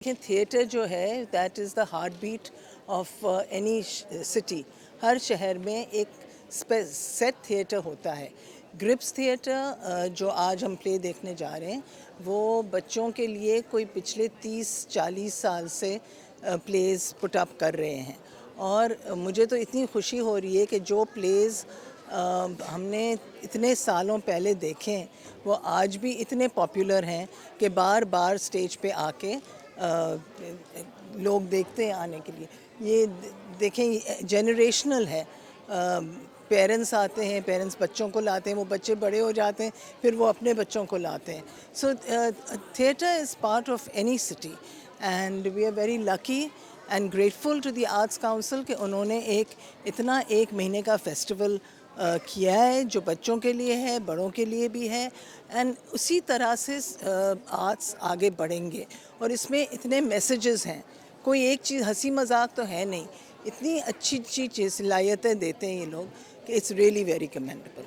देखिए थिएटर जो है that is the heart beat of any city. हर शहर में एक सेट थिएटर होता है। ग्रिप्स थिएटर जो आज हम प्ले देखने जा रहे हैं वो बच्चों के लिए कोई पिछले 30-40 साल से प्लेस पुट अप कर रहे हैं। और मुझे तो इतनी खुशी हो रही है कि जो प्लेस हमने इतने सालों पहले देखे वो आज भी इतने पॉपुलर हैं कि बार बार स्टेज पे आके लोग देखते हैं आने के लिए। ये देखें जनरेशनल है। पेरेंट्स आते हैं, पेरेंट्स बच्चों को लाते हैं, वो बच्चे बड़े हो जाते हैं, फिर वो अपने बच्चों को लाते हैं। So theatre is part of any city and we are very lucky and grateful to the arts council कि उन्होंने इतना एक महीने का फेस्टिवल किया है जो बच्चों के लिए है, बड़ों के लिए भी है। एंड उसी तरह से आर्ट्स आगे बढ़ेंगे और इसमें इतने मैसेजेस हैं। कोई एक चीज़ हंसी मजाक तो है नहीं, इतनी अच्छी अच्छी चीज़ सलाहियतें देते हैं ये लोग कि इट्स रियली वेरी कमेंडेबल।